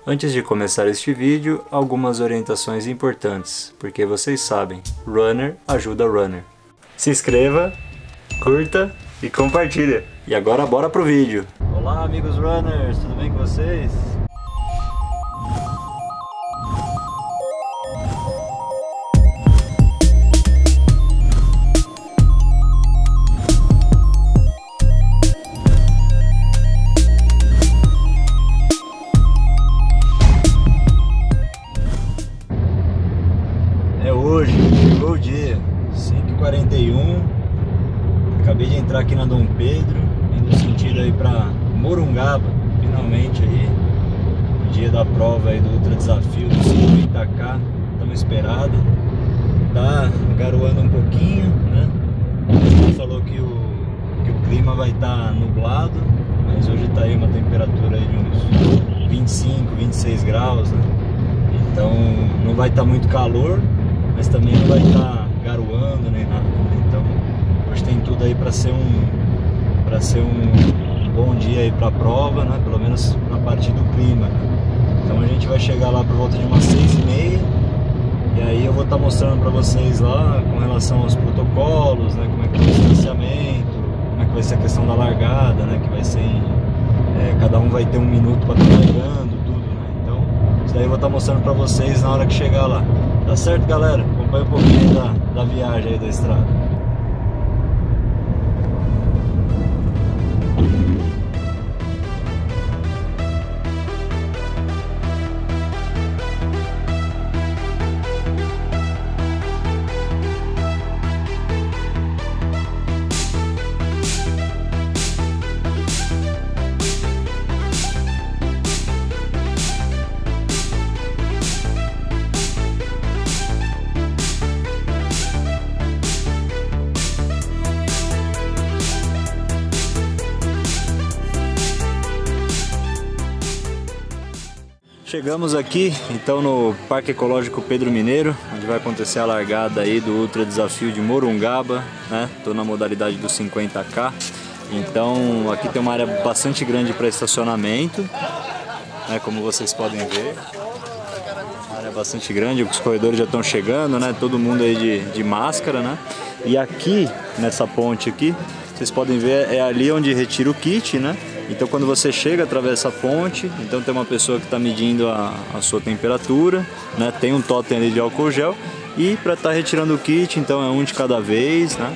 Antes de começar este vídeo, algumas orientações importantes, porque vocês sabem, runner ajuda runner. Se inscreva, curta e compartilha. E agora bora pro vídeo. Olá amigos runners, tudo bem com vocês? Hoje, chegou o dia, 5h41, acabei de entrar aqui na Dom Pedro, indo sentido aí pra Morungaba, finalmente aí, o dia da prova aí do Ultra Desafio do 50K, estamos esperados, tá garoando um pouquinho, né, ele falou que o clima vai estar nublado, mas hoje tá aí uma temperatura aí de uns 25, 26 graus, né, então não vai estar muito calor, mas também não vai estar garoando nem nada, né? Então hoje tem tudo aí para ser um bom dia aí para a prova, né? Pelo menos na parte do clima, né? Então a gente vai chegar lá por volta de umas 6h30 e aí eu vou estar mostrando para vocês lá com relação aos protocolos, né? Como é que vai ser o distanciamento, como é que vai ser a questão da largada, né? Que vai ser cada um vai ter 1 minuto para estar largando, tudo, né? Então isso daí eu vou estar mostrando para vocês na hora que chegar lá. Tá certo, galera? Acompanha um pouquinho da viagem aí da estrada. Chegamos aqui então no Parque Ecológico Pedro Mineiro, onde vai acontecer a largada aí do Ultra Desafio de Morungaba, né? Tô na modalidade do 50K, então aqui tem uma área bastante grande para estacionamento, né? Como vocês podem ver, uma área bastante grande, os corredores já estão chegando, né? Todo mundo aí de máscara, né? E aqui nessa ponte aqui, vocês podem ver, é ali onde retira o kit, né? Então quando você chega, atravessa a ponte, então tem uma pessoa que está medindo a sua temperatura, né? Tem um totem ali de álcool gel e para estar retirando o kit, então é um de cada vez, né?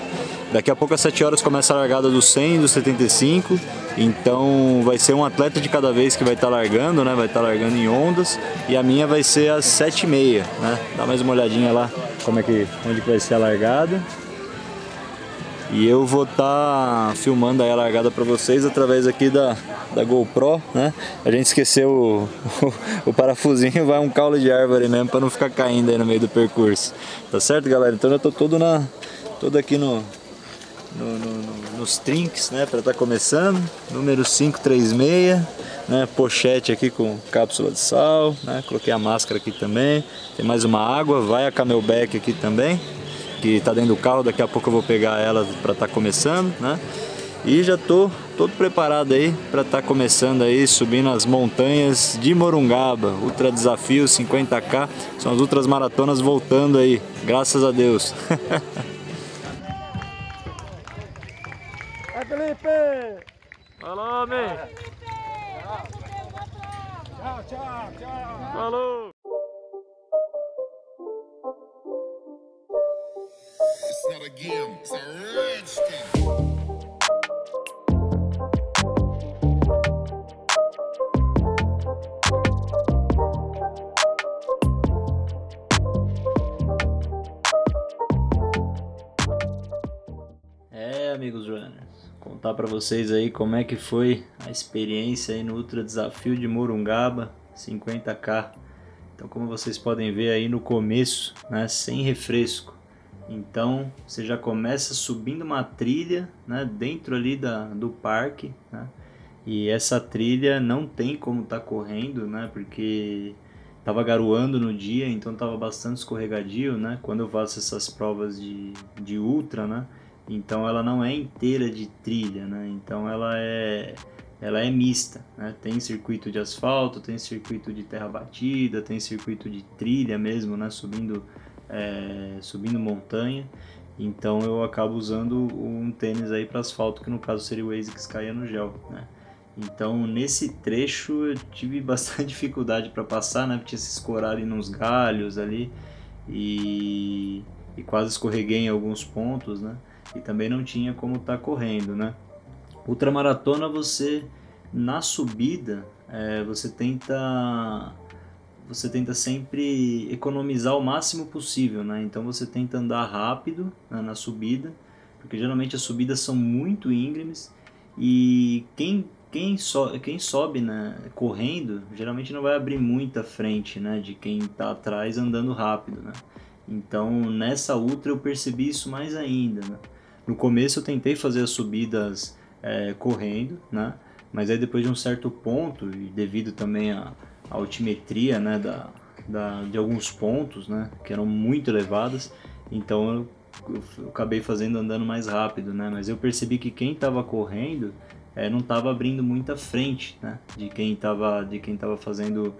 Daqui a pouco às 7 horas começa a largada do 100 e do 75, então vai ser um atleta de cada vez que vai estar largando, né? Vai estar largando em ondas e a minha vai ser às 7h30, né? Dá mais uma olhadinha lá onde que vai ser a largada. E eu vou estar filmando aí a largada para vocês através aqui da GoPro, né? A gente esqueceu o parafusinho, vai um caule de árvore mesmo para não ficar caindo aí no meio do percurso. Tá certo, galera? Então eu tô todo aqui nos trinques, né? Para estar começando. Número 536, né? Pochete aqui com cápsula de sal, né? Coloquei a máscara aqui também. Tem mais uma água, vai a Camelback aqui também, que está dentro do carro, daqui a pouco eu vou pegar ela para estar começando, né? E já tô todo preparado aí para estar começando aí, subindo as montanhas de Morungaba, Ultra Desafio 50K, são as ultras maratonas voltando aí, graças a Deus. Vai, Felipe! Falou, homem! Tchau, tchau, tchau! Falou! It's not a game, it's a rich thing. Amigos runners, contar para vocês aí como é que foi a experiência aí no Ultra Desafio de Morungaba 50K. Então, como vocês podem ver aí no começo, né, sem refresco. Então você já começa subindo uma trilha, né, dentro ali do parque, né, e essa trilha não tem como estar correndo, né, porque estava garoando no dia, então estava bastante escorregadio, né, quando eu faço essas provas de ultra, né, então ela não é inteira de trilha, né, então ela ela é mista, né? Tem circuito de asfalto, tem circuito de terra batida, tem circuito de trilha mesmo, né? Subindo montanha. Então eu acabo usando um tênis aí para asfalto, que no caso seria o ASICS Kaya no gel, né? Então nesse trecho eu tive bastante dificuldade para passar, né? Porque tinha se escorar ali nos galhos ali e quase escorreguei em alguns pontos, né? E também não tinha como estar correndo, né? Ultramaratona você na subida você tenta sempre economizar o máximo possível, né? Então você tenta andar rápido, né, na subida, porque geralmente as subidas são muito íngremes e quem sobe, né, correndo geralmente não vai abrir muita frente, né, de quem está atrás andando rápido, né? Então nessa ultra eu percebi isso mais ainda, né? No começo eu tentei fazer as subidas correndo, né? Mas aí depois de um certo ponto, e devido também à altimetria, né, de alguns pontos, né, que eram muito elevadas, então eu acabei fazendo andando mais rápido, né? Mas eu percebi que quem estava correndo não estava abrindo muita frente, né, de quem estava fazendo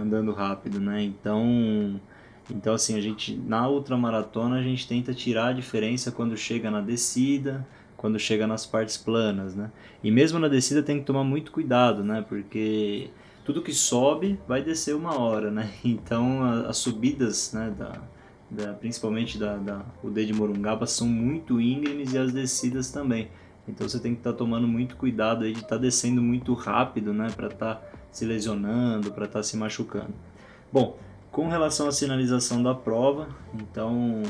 andando rápido, né? Então assim, a gente na ultramaratona a gente tenta tirar a diferença quando chega na descida, quando chega nas partes planas, né? E mesmo na descida tem que tomar muito cuidado, né? Porque tudo que sobe vai descer uma hora, né? Então as subidas, né, principalmente da UD de Morungaba são muito íngremes e as descidas também. Então você tem que estar tomando muito cuidado aí de estar descendo muito rápido, né? Para estar se lesionando, para estar se machucando. Bom, com relação à sinalização da prova, então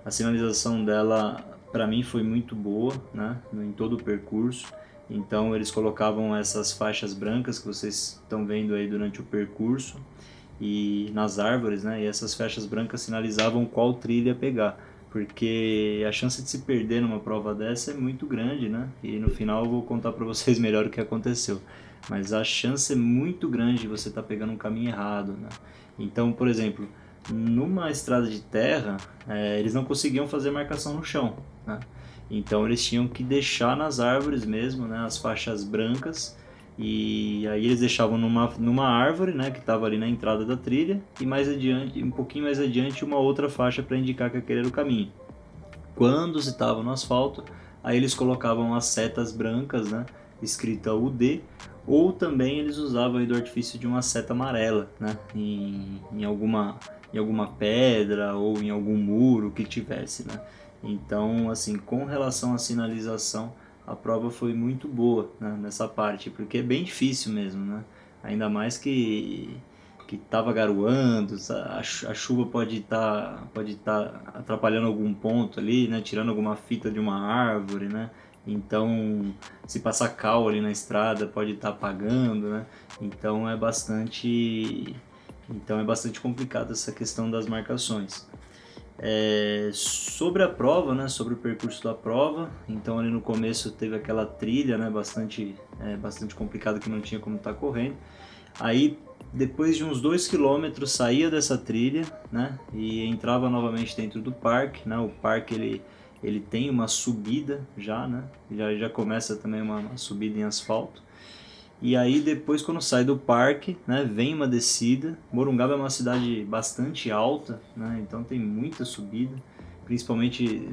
a sinalização dela para mim foi muito boa, né, em todo o percurso. Então eles colocavam essas faixas brancas que vocês estão vendo aí durante o percurso e nas árvores, né, e essas faixas brancas sinalizavam qual trilha pegar, porque a chance de se perder numa prova dessa é muito grande, né? E no final eu vou contar para vocês melhor o que aconteceu. Mas a chance é muito grande de você estar pegando um caminho errado, né? Então, por exemplo, numa estrada de terra, eles não conseguiam fazer marcação no chão, né? Então eles tinham que deixar nas árvores mesmo, né, as faixas brancas, e aí eles deixavam numa árvore, né, que estava ali na entrada da trilha, e mais adiante, um pouquinho mais adiante, uma outra faixa para indicar que aquele era o caminho. Quando se estava no asfalto, aí eles colocavam as setas brancas, né, escrita UD, ou também eles usavam aí do artifício de uma seta amarela, né, em alguma pedra ou em algum muro que tivesse, né. Então, assim, com relação à sinalização, a prova foi muito boa, né, nessa parte, porque é bem difícil mesmo, né, ainda mais que estava garoando, a chuva pode tá atrapalhando algum ponto ali, né, tirando alguma fita de uma árvore, né, então se passar cal ali na estrada pode estar apagando, né, então é bastante complicado essa questão das marcações. Sobre a prova, né, sobre o percurso da prova, então ali no começo teve aquela trilha, né, bastante complicada que não tinha como estar correndo. Aí depois de uns 2 km saía dessa trilha, né, e entrava novamente dentro do parque, né, o parque ele tem uma subida já, né, já começa também uma subida em asfalto. E aí depois quando sai do parque, né, vem uma descida. Morungaba é uma cidade bastante alta, né, então tem muita subida, principalmente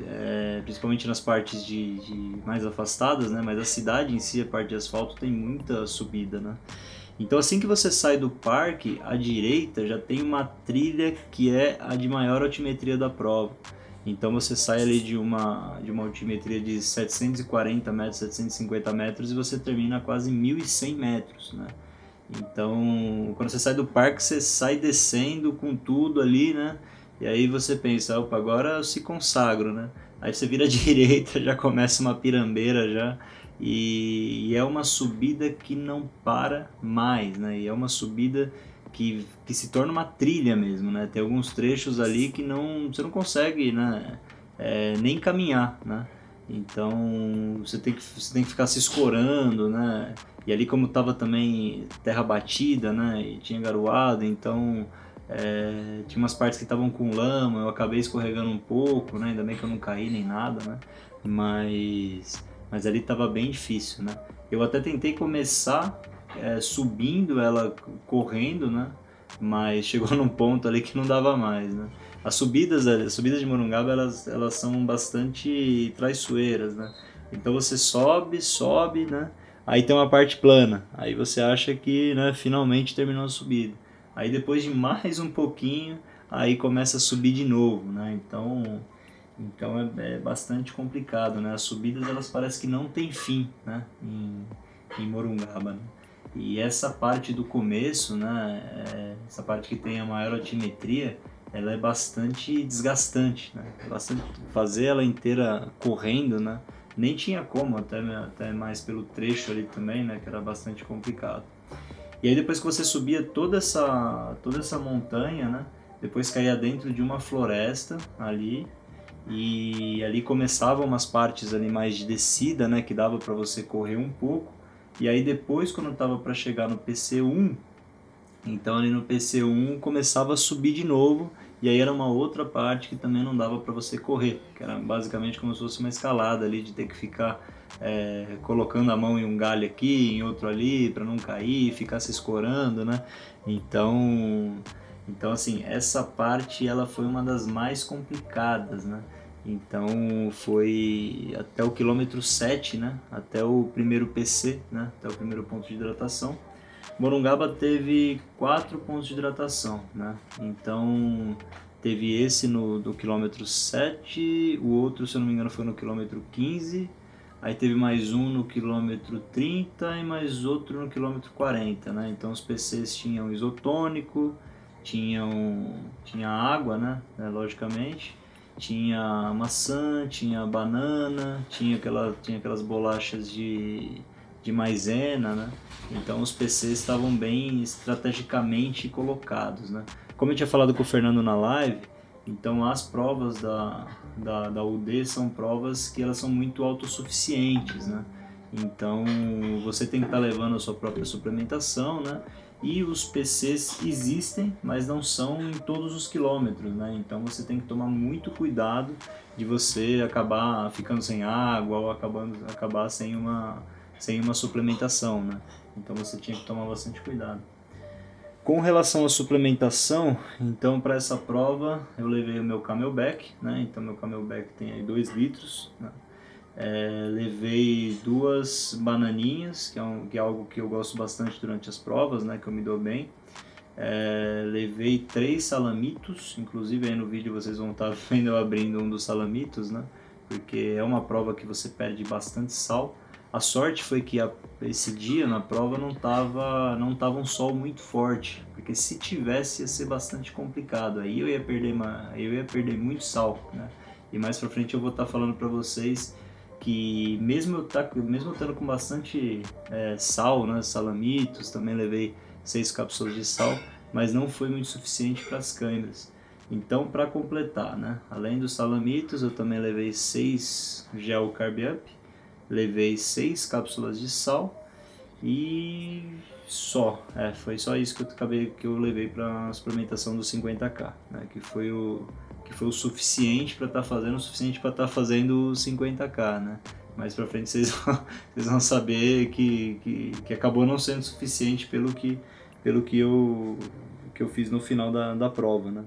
nas partes de mais afastadas, né, mas a cidade em si, a parte de asfalto, tem muita subida, né. Então assim que você sai do parque, à direita já tem uma trilha que é a de maior altimetria da prova. Então você sai ali de uma altimetria de 740 metros, 750 metros e você termina a quase 1.100 metros, né? Então, quando você sai do parque, você sai descendo com tudo ali, né? E aí você pensa, opa, agora eu se consagro, né? Aí você vira à direita, já começa uma pirambeira já. E é uma subida que não para mais, né? E é uma subida que se torna uma trilha mesmo, né? Tem alguns trechos ali que você não consegue, né, nem caminhar, né? Então você tem que ficar se escorando, né? E ali como estava também terra batida, né? E tinha garoado, então tinha umas partes que estavam com lama, eu acabei escorregando um pouco, né? Ainda bem que eu não caí nem nada, né? Mas ali estava bem difícil, né? Eu até tentei começar subindo ela correndo, né? Mas chegou num ponto ali que não dava mais, né? As subidas de Morungaba, elas são bastante traiçoeiras, né? Então você sobe, né? Aí tem uma parte plana, aí você acha que, né, finalmente terminou a subida. Aí depois de mais um pouquinho, aí começa a subir de novo, né? Então é bastante complicado, né? As subidas, elas parecem que não tem fim, né? Em Morungaba, né? E essa parte do começo, né? Essa parte que tem a maior altimetria, ela é bastante desgastante, né? Fazer ela inteira correndo, né? Nem tinha como, até mais pelo trecho ali também, né? Que era bastante complicado. E aí depois que você subia toda essa montanha, né? Depois caía dentro de uma floresta ali, e ali começavam umas partes ali mais de descida, né? Que dava para você correr um pouco. E aí depois, quando estava para chegar no PC1, então ali no PC1 começava a subir de novo, e aí era uma outra parte que também não dava para você correr, que era basicamente como se fosse uma escalada ali, de ter que ficar colocando a mão em um galho aqui, em outro ali, para não cair, ficar se escorando, né? Então assim, essa parte ela foi uma das mais complicadas, né? Então foi até o quilômetro 7, né? Até o primeiro PC, né? Até o primeiro ponto de hidratação. Morungaba teve 4 pontos de hidratação, né? Então teve esse do quilômetro 7, o outro, se eu não me engano, foi no quilômetro 15, aí teve mais um no quilômetro 30 e mais outro no quilômetro 40, né? Então os PCs tinham isotônico, tinha água, né? Logicamente, tinha maçã, tinha banana, tinha aquelas bolachas de maisena, né? Então os PCs estavam bem estrategicamente colocados, né? Como eu tinha falado com o Fernando na live, então as provas da UD são provas que elas são muito autossuficientes, né? Então você tem que estar levando a sua própria suplementação, né? E os PCs existem, mas não são em todos os quilômetros, né? Então você tem que tomar muito cuidado de você acabar ficando sem água ou acabar sem uma suplementação, né? Então você tinha que tomar bastante cuidado. Com relação à suplementação, então para essa prova eu levei o meu Camelback, né? Então meu Camelback tem aí 2 litros, né? Levei 2 bananinhas, que é algo que eu gosto bastante durante as provas, né? Que eu me dou bem. Levei 3 salamitos, inclusive aí no vídeo vocês vão estar vendo eu abrindo um dos salamitos, né? Porque é uma prova que você perde bastante sal. A sorte foi que esse dia na prova não tava um sol muito forte, porque se tivesse ia ser bastante complicado, aí eu ia perder muito sal, né? E mais pra frente eu vou estar falando para vocês que mesmo estando com bastante sal, né, salamitos, também levei 6 cápsulas de sal, mas não foi muito suficiente para as câimbras. Então, para completar, né, além dos salamitos, eu também levei 6 gel Carb Up, levei 6 cápsulas de sal e foi só isso que eu levei para a suplementação do 50K, né, que foi o suficiente para estar fazendo o suficiente para estar fazendo o 50K, né? Mais para frente vocês vão saber que acabou não sendo suficiente pelo que eu fiz no final da prova, né?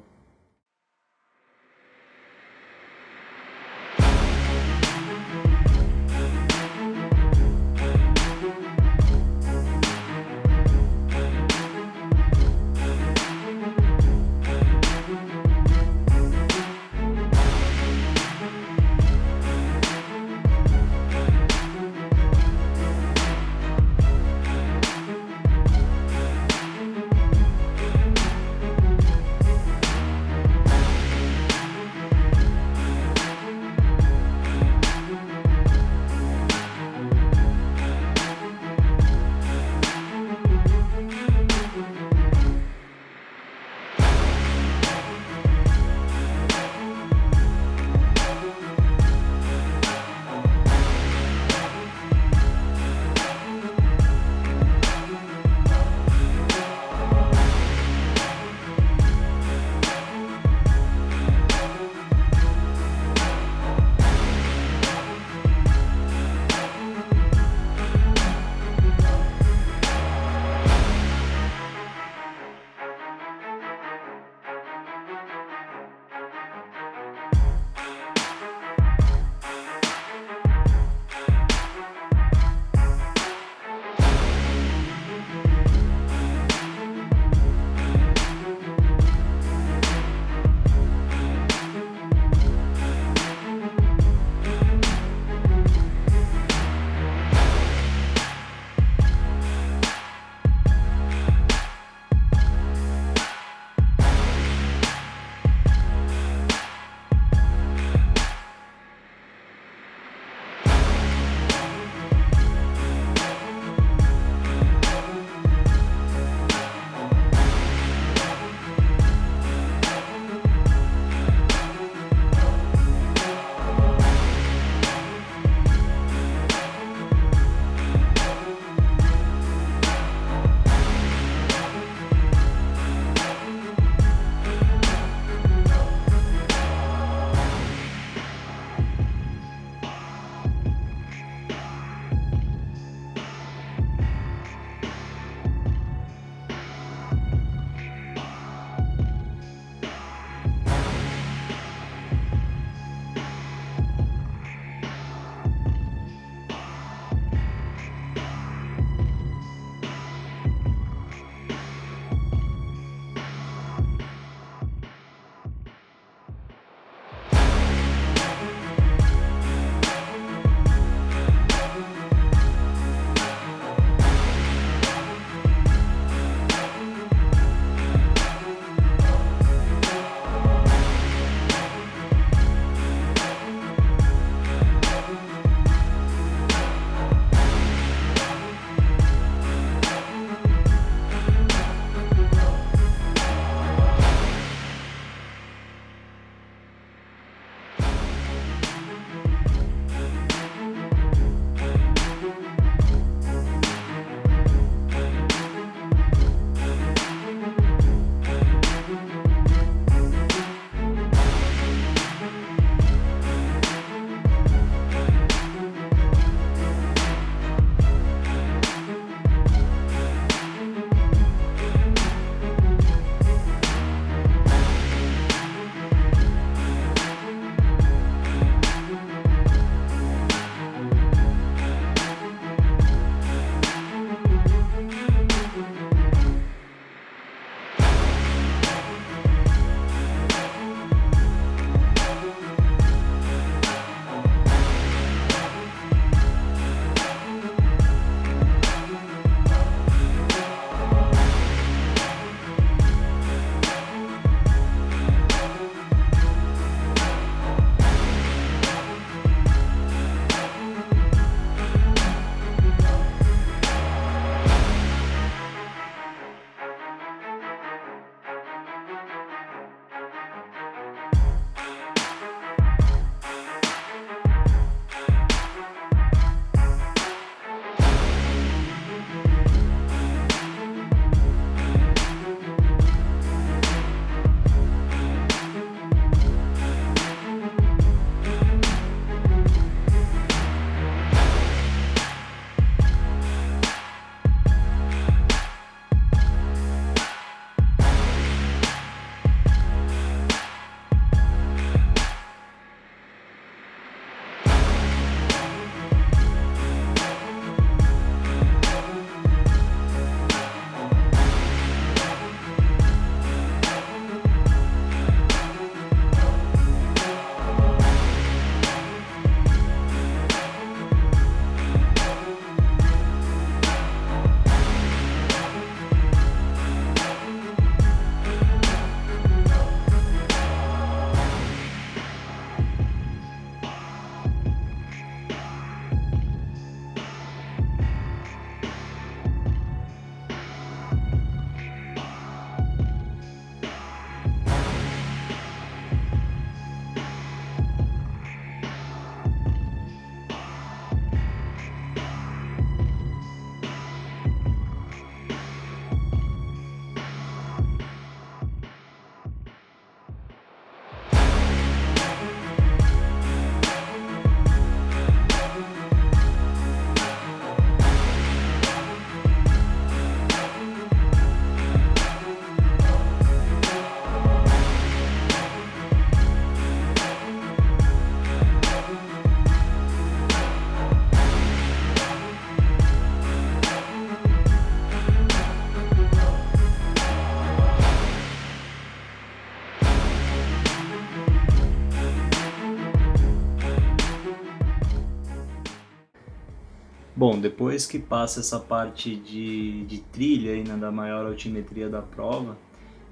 depois que passa essa parte de trilha aí, né, da maior altimetria da prova,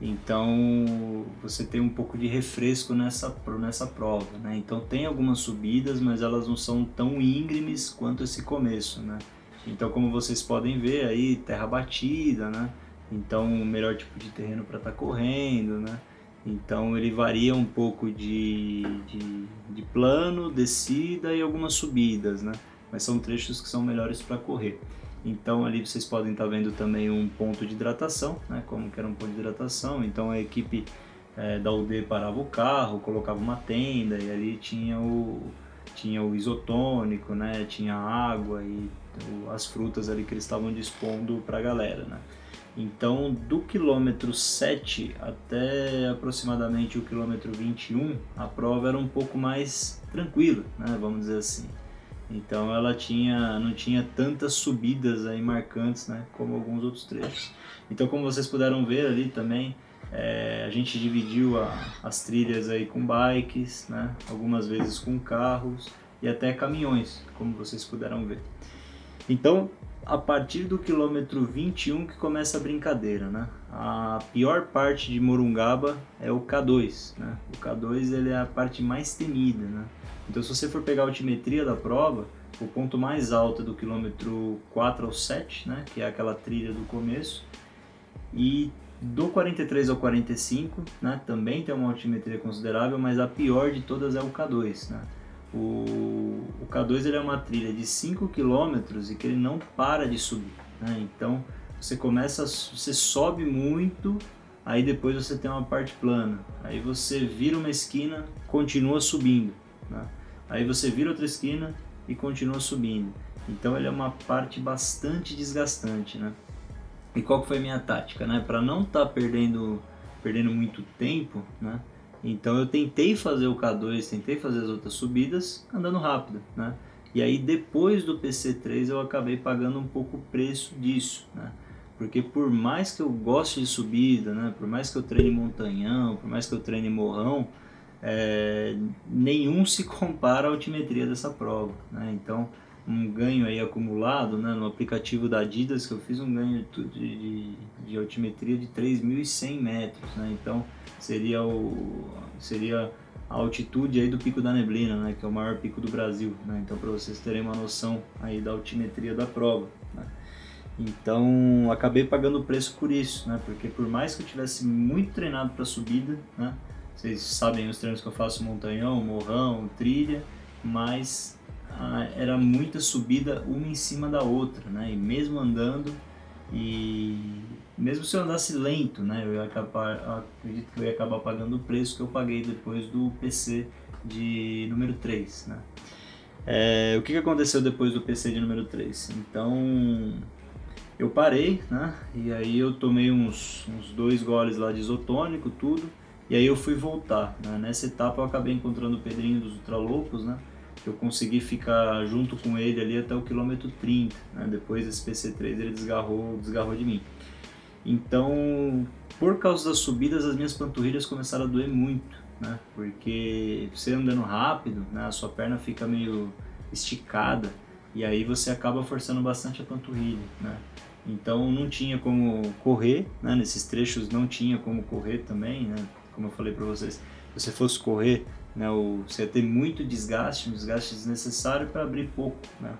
então você tem um pouco de refresco nessa prova, né? Então tem algumas subidas, mas elas não são tão íngremes quanto esse começo, né? Então, como vocês podem ver aí, terra batida, né? Então o melhor tipo de terreno para estar correndo, né? Então ele varia um pouco de plano, descida e algumas subidas, né? Mas são trechos que são melhores para correr. Então ali vocês podem estar vendo também um ponto de hidratação, né? Como que era um ponto de hidratação. Então a equipe da UD parava o carro, colocava uma tenda e ali tinha o isotônico, né? Tinha água e as frutas ali que eles estavam dispondo para a galera, né? Então, do quilômetro 7 até aproximadamente o quilômetro 21, a prova era um pouco mais tranquila, né? Vamos dizer assim. Então ela não tinha tantas subidas aí marcantes, né, como alguns outros trechos. Então, como vocês puderam ver ali também, a gente dividiu as trilhas aí com bikes, né, algumas vezes com carros e até caminhões, como vocês puderam ver. Então, a partir do quilômetro 21 que começa a brincadeira, né? A pior parte de Morungaba é o K2, né? O K2 ele é a parte mais temida, né? Então, se você for pegar a altimetria da prova, o ponto mais alto é do quilômetro 4 ao 7, né? Que é aquela trilha do começo, e do 43 ao 45, né? Também tem uma altimetria considerável, mas a pior de todas é o K2, né? O K2 ele é uma trilha de 5 km e que ele não para de subir, né? Então você sobe muito, aí depois você tem uma parte plana, aí você vira uma esquina, continua subindo, né? Aí você vira outra esquina e continua subindo. Então ele é uma parte bastante desgastante, né? E qual que foi a minha tática, né? Para não estar perdendo muito tempo, né? Então eu tentei fazer o K2, tentei fazer as outras subidas andando rápido, né? E aí depois do PC3 eu acabei pagando um pouco o preço disso, né? Porque por mais que eu goste de subida, né? Por mais que eu treine montanhão, por mais que eu treine morrão, nenhum se compara à altimetria dessa prova, né? Então um ganho aí acumulado, né? No aplicativo da Adidas que eu fiz um ganho de altimetria de 3.100 metros, né? Então seria a altitude aí do Pico da Neblina, né, que é o maior pico do Brasil, né? Então, para vocês terem uma noção aí da altimetria da prova, né? Então, acabei pagando o preço por isso, né? Porque por mais que eu tivesse muito treinado para subida, né? Vocês sabem os treinos que eu faço montanhão, morrão, trilha, mas era muita subida uma em cima da outra, né? E mesmo andando mesmo se eu andasse lento, né, acredito que eu ia acabar pagando o preço que eu paguei depois do PC de número 3, né. O que aconteceu depois do PC de número 3? Então, eu parei, né, e aí eu tomei uns 2 goles lá de isotônico, tudo, e aí eu fui voltar, né. Nessa etapa eu acabei encontrando o Pedrinho dos Ultraloucos, né, eu consegui ficar junto com ele ali até o quilômetro 30, né? Depois desse PC3 ele desgarrou de mim. Então, por causa das subidas, as minhas panturrilhas começaram a doer muito, né? Porque você andando rápido, né, a sua perna fica meio esticada e aí você acaba forçando bastante a panturrilha, né? Então não tinha como correr, né? Nesses trechos não tinha como correr também, né? Como eu falei para vocês, se você fosse correr, né, você ia ter muito desgaste, um desgaste desnecessário para abrir pouco, né,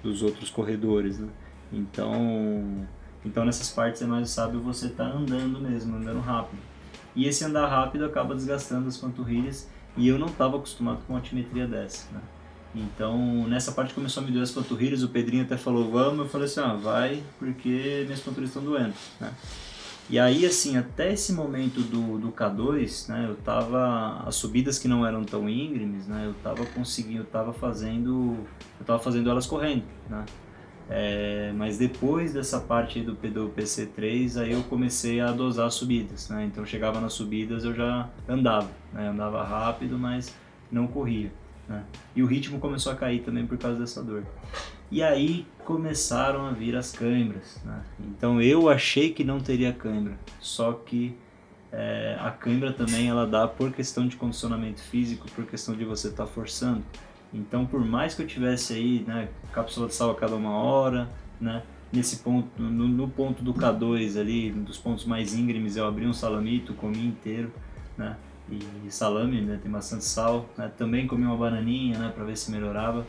dos outros corredores, né? Então nessas partes é mais sábio você estar andando mesmo, andando rápido. E esse andar rápido acaba desgastando as panturrilhas e eu não estava acostumado com uma altimetria dessa, né? Então nessa parte começou a me doer as panturrilhas, o Pedrinho até falou vamos, eu falei assim, vai porque minhas panturrilhas estão doendo, né? E aí, assim, até esse momento do K2, né, as subidas que não eram tão íngremes, né, eu tava fazendo elas correndo, né? Mas depois dessa parte aí do PC3, aí eu comecei a dosar as subidas, né? Então chegava nas subidas eu já andava, né? Andava rápido, mas não corria, né? E o ritmo começou a cair também por causa dessa dor. E aí começaram a vir as cãibras, né? Então eu achei que não teria cãibra, só que a cãibra também ela dá por questão de condicionamento físico, por questão de você estar forçando. Então, por mais que eu tivesse aí, né, cápsula de sal a cada 1 hora, né, nesse ponto, no ponto do K2 ali, dos pontos mais íngremes, eu abri um salamito, comi inteiro, né, e salame, né, tem bastante sal, né, também comi uma bananinha, né, para ver se melhorava,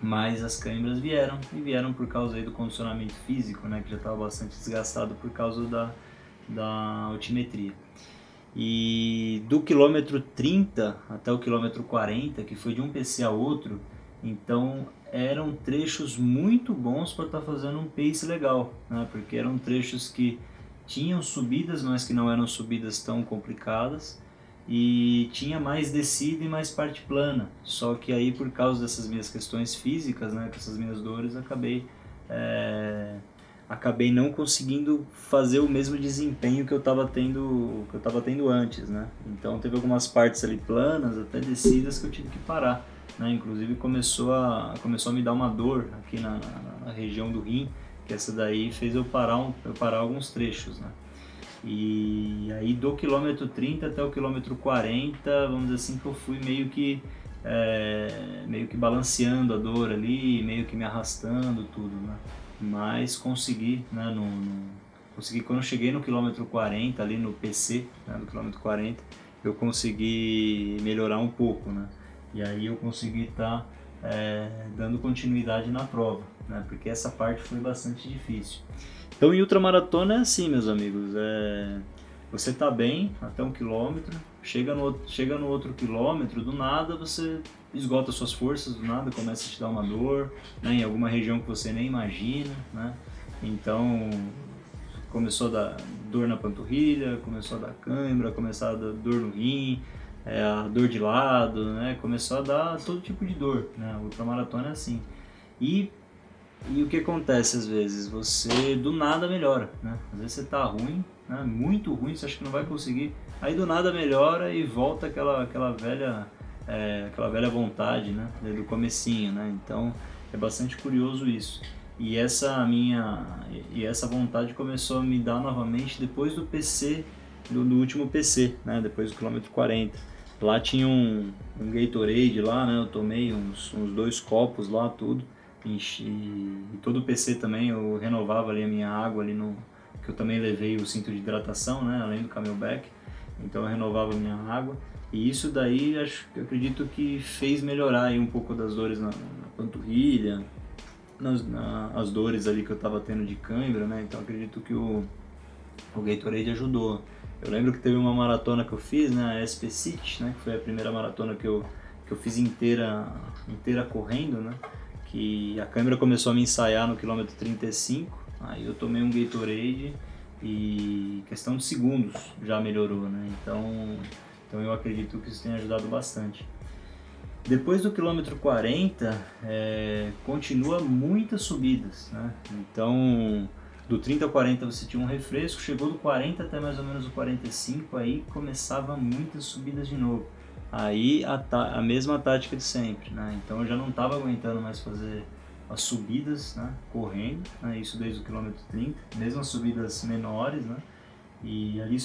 mas as câimbras vieram, e vieram por causa aí do condicionamento físico, né, que já estava bastante desgastado por causa da altimetria. E do quilômetro 30 até o quilômetro 40, que foi de um PC a outro, então eram trechos muito bons para estar fazendo um pace legal, né? Porque eram trechos que tinham subidas, mas que não eram subidas tão complicadas, e tinha mais descida e mais parte plana. Só que aí, por causa dessas minhas questões físicas, né, com essas minhas dores, acabei não conseguindo fazer o mesmo desempenho que eu estava tendo antes, né? Então teve algumas partes ali planas, até descidas, que eu tive que parar, né? Inclusive começou a me dar uma dor aqui na região do rim, que essa daí fez eu parar alguns trechos, né? E aí do quilômetro 30 até o quilômetro 40, vamos dizer assim, que eu fui meio que balanceando a dor ali, meio que me arrastando tudo, né? Mas consegui, né, quando eu cheguei no quilômetro 40, ali no PC, né, no quilômetro 40, eu consegui melhorar um pouco, né? E aí eu consegui estar dando continuidade na prova, né? Porque essa parte foi bastante difícil. Então, em ultramaratona é assim, meus amigos, você tá bem até 1 quilômetro, chega no outro quilômetro, do nada você esgota suas forças, do nada começa a te dar uma dor, né, em alguma região que você nem imagina, né? Então, começou a dar dor na panturrilha, começou a dar cãibra, começou a dar dor no rim, a dor de lado, né? Começou a dar todo tipo de dor, né? O ultramaratona é assim. E o que acontece às vezes? Você do nada melhora, né? Às vezes você tá ruim, né? Muito ruim, você acha que não vai conseguir, aí do nada melhora e volta aquela velha vontade, né? Do comecinho, né? Então é bastante curioso isso. E essa vontade começou a me dar novamente depois do PC, do último PC, né? Depois do quilômetro 40. Lá tinha um Gatorade lá, né? Eu tomei uns 2 copos lá, tudo. E todo o PC também eu renovava ali a minha água ali que eu também levei o cinto de hidratação, né, além do Camelback, então eu renovava a minha água, e isso daí eu acredito que fez melhorar aí um pouco das dores na panturrilha, as dores ali que eu estava tendo de cãibra, né? Então eu acredito que o Gatorade ajudou. Eu lembro que teve uma maratona que eu fiz, né, a SP City, né, que foi a primeira maratona que eu fiz inteira correndo, né? Que a câmera começou a me ensaiar no quilômetro 35, aí eu tomei um Gatorade e questão de segundos já melhorou, né? Então eu acredito que isso tenha ajudado bastante. Depois do quilômetro 40, continua muitas subidas, né? Então do 30 ao 40 você tinha um refresco, chegou do 40 até mais ou menos o 45, aí começava muitas subidas de novo. Aí a mesma tática de sempre, né? Então eu já não estava aguentando mais fazer as subidas, né, correndo, né? Isso desde o quilômetro 30, mesmo as subidas menores, né? E ali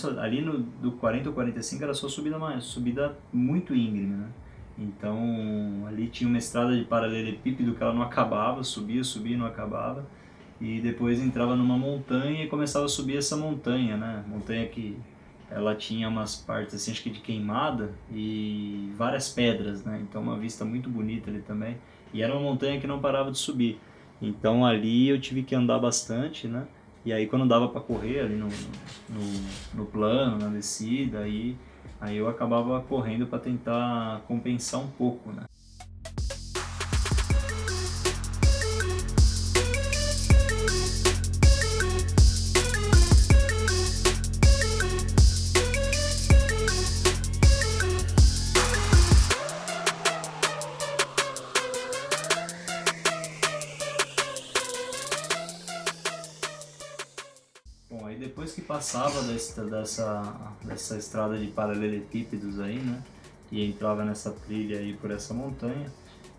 do 40 ao 45 era só subida muito íngreme, né? Então ali tinha uma estrada de paralelepípedo que ela não acabava, subia e não acabava. E depois entrava numa montanha e começava a subir essa montanha, né? Montanha que ela tinha umas partes assim, acho que de queimada e várias pedras, né? Então uma vista muito bonita ali também. E era uma montanha que não parava de subir. Então ali eu tive que andar bastante, né? E aí quando dava para correr ali no plano, na descida, aí eu acabava correndo para tentar compensar um pouco, né? Bom, aí depois que passava dessa estrada de paralelepípedos aí, né, e entrava nessa trilha aí por essa montanha,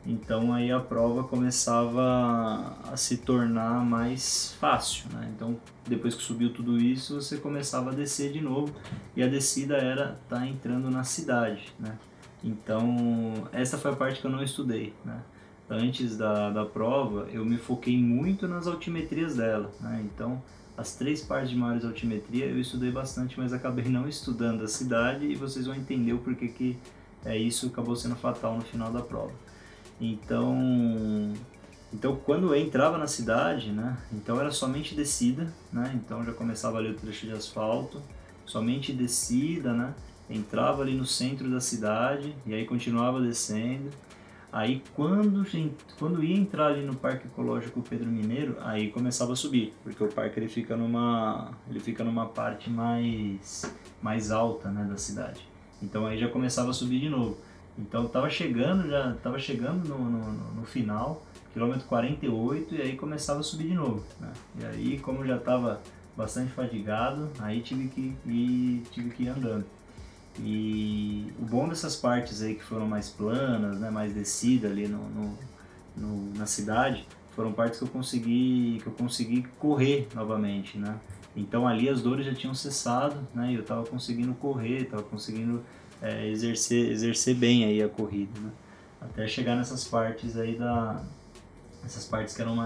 então aí a prova começava a se tornar mais fácil, né? Então depois que subiu tudo isso, você começava a descer de novo, e a descida era estar entrando na cidade, né? Então, essa foi a parte que eu não estudei, né? Antes da prova, eu me foquei muito nas altimetrias dela, né? Então, as 3 partes de maiores altimetria eu estudei bastante, mas acabei não estudando a cidade e vocês vão entender o porquê que isso acabou sendo fatal no final da prova. Então quando eu entrava na cidade, né? Então era somente descida, né? Então já começava ali o trecho de asfalto, somente descida, né? Entrava ali no centro da cidade e aí continuava descendo. Aí quando ia entrar ali no Parque Ecológico Pedro Mineiro, aí começava a subir, porque o parque ele fica numa parte mais alta, né, da cidade. Então aí já começava a subir de novo. Então estava chegando no final, quilômetro 48, e aí começava a subir de novo, né? E aí, como já estava bastante fadigado, aí tive que ir andando. E o bom dessas partes aí que foram mais planas, né, mais descida ali na cidade, foram partes que eu consegui correr novamente, né? Então ali as dores já tinham cessado, né? E eu estava conseguindo correr, estava conseguindo exercer bem aí a corrida, né? Até chegar nessas partes aí essas partes que eram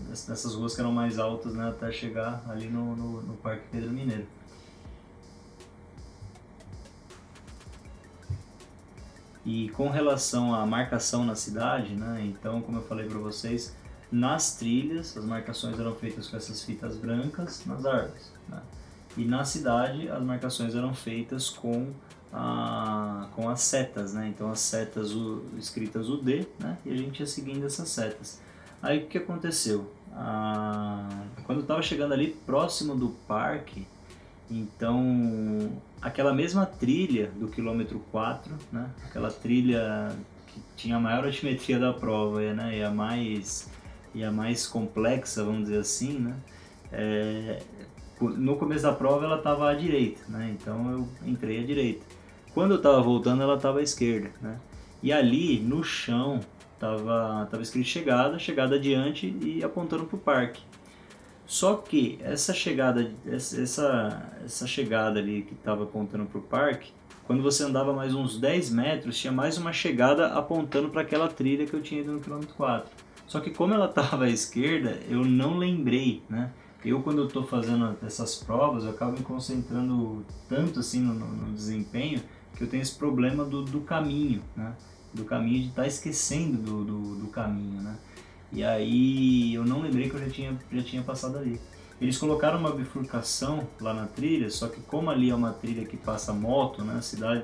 dessas ruas que eram mais altas, né? Até chegar ali no Parque Pedro Mineiro. E com relação à marcação na cidade, né? Então, como eu falei para vocês, nas trilhas as marcações eram feitas com essas fitas brancas nas árvores, né? E na cidade as marcações eram feitas com as setas, né? Então as setas escritas UD, né? E a gente ia seguindo essas setas. Aí o que aconteceu? Quando eu estava chegando ali próximo do parque, então aquela mesma trilha do quilômetro 4, né? Aquela trilha que tinha a maior altimetria da prova, né? E a mais complexa, vamos dizer assim, né? No começo da prova ela estava à direita, né? Então eu entrei à direita. Quando eu estava voltando ela estava à esquerda, né? E ali no chão estava escrito chegada adiante e apontando para o parque. Só que essa chegada ali que estava apontando para o parque, quando você andava mais uns 10 metros, tinha mais uma chegada apontando para aquela trilha que eu tinha ido no quilômetro 4. Só que como ela estava à esquerda, eu não lembrei, né? Eu, quando eu estou fazendo essas provas, eu acabo me concentrando tanto assim no desempenho, que eu tenho esse problema do caminho, né? Do caminho, de estar esquecendo do caminho, né? E aí eu não lembrei que eu já tinha passado ali. Eles colocaram uma bifurcação lá na trilha, só que como ali é uma trilha que passa moto, né?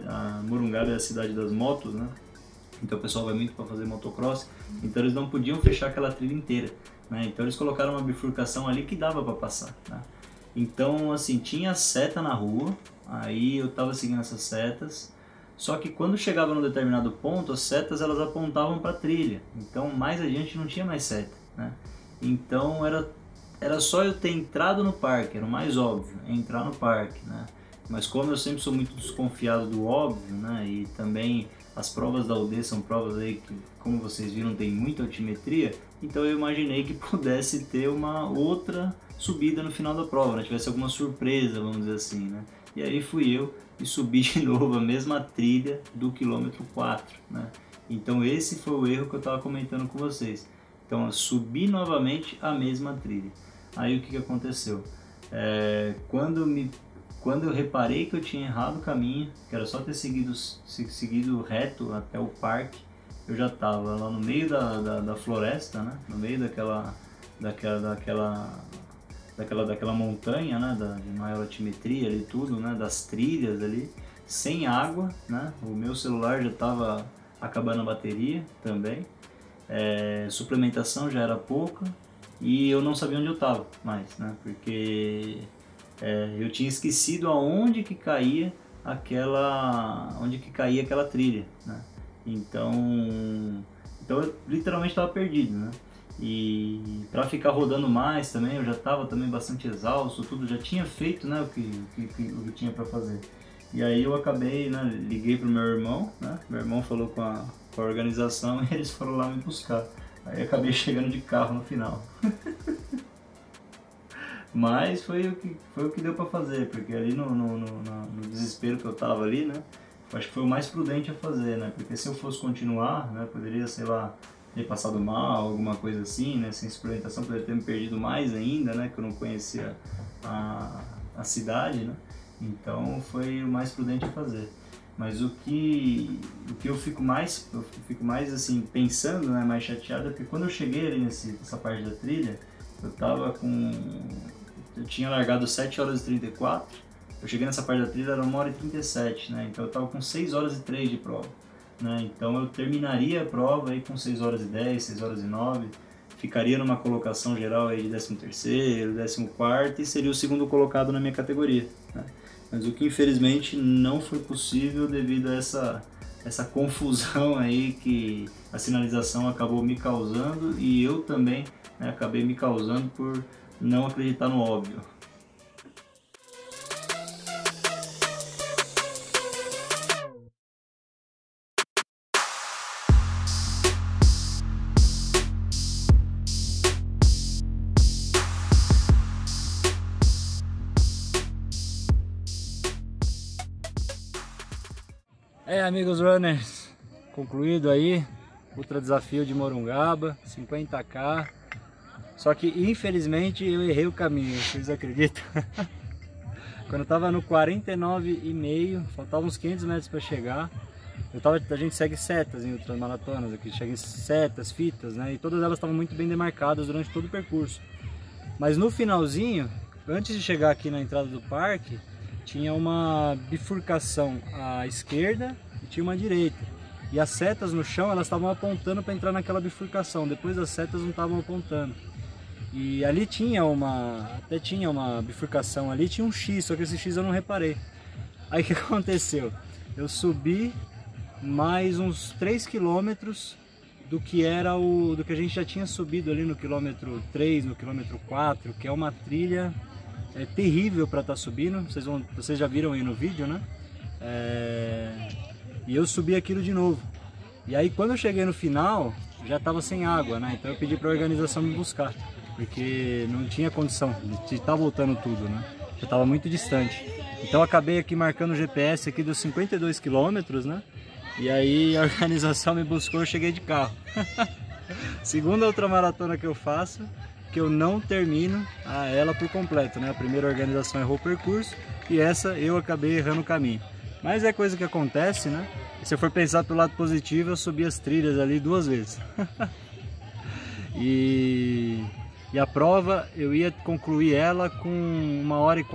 A Morungaba é a cidade das motos, né? Então o pessoal vai muito para fazer motocross, então eles não podiam fechar aquela trilha inteira, né? Então eles colocaram uma bifurcação ali que dava para passar, né? Então assim, tinha seta na rua, aí eu estava seguindo essas setas, só que quando chegava num determinado ponto, as setas elas apontavam para a trilha, então mais adiante não tinha mais seta, né? Então era só eu ter entrado no parque, era o mais óbvio, entrar no parque, né? Mas como eu sempre sou muito desconfiado do óbvio, né? E também as provas da UD são provas aí que, como vocês viram, tem muita altimetria, então eu imaginei que pudesse ter uma outra subida no final da prova, né? Tivesse alguma surpresa, vamos dizer assim, né? E aí fui eu e subi de novo a mesma trilha do quilômetro 4, né? Então esse foi o erro que eu estava comentando com vocês. Então eu subi novamente a mesma trilha. Aí o que aconteceu? Quando eu reparei que eu tinha errado o caminho, que era só ter seguido reto até o parque, eu já estava lá no meio da floresta, né? No meio daquela montanha, né? De maior altimetria ali tudo, né? Das trilhas ali, sem água, né? O meu celular já estava acabando a bateria também, suplementação já era pouca e eu não sabia onde eu estava mais, né? Porque eu tinha esquecido aonde que caía aquela trilha, né? Então eu literalmente estava perdido, né? E para ficar rodando mais também, eu já estava também bastante exausto, tudo já tinha feito, né, o que tinha para fazer. E aí eu acabei, né, liguei pro meu irmão, né? Meu irmão falou com a organização e eles foram lá me buscar. Aí acabei chegando de carro no final. Mas foi o que deu para fazer, porque ali no desespero que eu tava ali, né? eu acho que foi o mais prudente a fazer, né? Porque se eu fosse continuar, né, poderia, sei lá, ter passado mal, alguma coisa assim, né? Sem suplementação, poderia ter me perdido mais ainda, né? Que eu não conhecia a cidade, né? Então foi o mais prudente a fazer. Mas o que eu fico mais assim pensando, né, mais chateado, é porque quando eu cheguei ali nessa parte da trilha, eu tinha largado 7 horas e 34, eu cheguei nessa parte da trilha era 1 hora e 37, né? Então eu tava com 6 horas e 3 de prova, né? Então eu terminaria a prova aí com 6 horas e 10, 6 horas e 9, ficaria numa colocação geral aí de 13º, 14º e seria o segundo colocado na minha categoria, né? Mas o que infelizmente não foi possível devido a essa confusão aí que a sinalização acabou me causando e eu também, né, acabei me causando por não acreditar no óbvio. Amigos runners, concluído aí Ultra Desafio de Morungaba, 50K. Só que infelizmente eu errei o caminho, vocês acreditam? Quando eu tava no 49,5, faltavam uns 500 metros para chegar. A gente segue setas em ultramaratonas aqui, segue setas, fitas, né? E todas elas estavam muito bem demarcadas durante todo o percurso. Mas no finalzinho, antes de chegar aqui na entrada do parque, tinha uma bifurcação à esquerda e tinha uma à direita. E as setas no chão, elas estavam apontando para entrar naquela bifurcação. Depois as setas não estavam apontando. E ali até tinha uma bifurcação ali, tinha um X, só que esse X eu não reparei. Aí o que aconteceu? Eu subi mais uns 3 quilômetros do que a gente já tinha subido ali no quilômetro 3, no quilômetro 4, que é uma trilha terrível para estar subindo. Vocês já viram aí no vídeo, né? E eu subi aquilo de novo. E aí quando eu cheguei no final, já estava sem água, né? Então eu pedi para a organização me buscar, porque não tinha condição de estar voltando tudo, né? Já estava muito distante. Então eu acabei aqui marcando o GPS aqui dos 52 quilômetros, né? E aí a organização me buscou, eu cheguei de carro. Segunda ultramaratona que eu faço, que eu não termino ela por completo, né? A primeira organização errou o percurso e essa eu acabei errando o caminho. Mas é coisa que acontece, né? E se eu for pensar pelo lado positivo, eu subi as trilhas ali 2 vezes. E a prova eu ia concluir ela com 1 hora e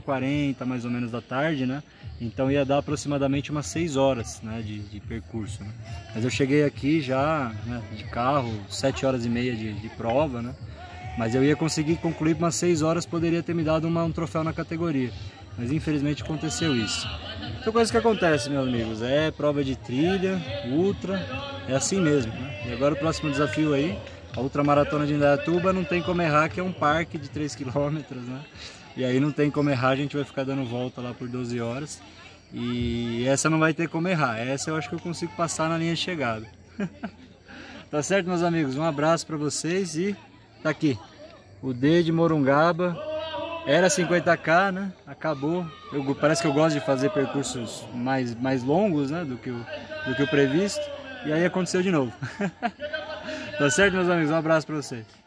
40 mais ou menos da tarde, né? Então ia dar aproximadamente umas 6 horas, né, de percurso, né? Mas eu cheguei aqui já, né, de carro, 7 horas e meia de prova, né? Mas eu ia conseguir concluir umas 6 horas, poderia ter me dado um troféu na categoria. Mas infelizmente aconteceu isso. Então coisa que acontece, meus amigos, é prova de trilha, ultra, é assim mesmo, né? E agora o próximo desafio aí, a ultramaratona de Indaiatuba, não tem como errar, que é um parque de 3 km, né? E aí não tem como errar, a gente vai ficar dando volta lá por 12 horas. E essa não vai ter como errar, essa eu acho que eu consigo passar na linha de chegada. Tá certo, meus amigos? Um abraço para vocês e tá aqui, o D de Morungaba. Era 50K, né? Acabou. Parece que eu gosto de fazer percursos mais longos, né? do que o previsto. E aí aconteceu de novo. Tá certo, meus amigos? Um abraço para vocês.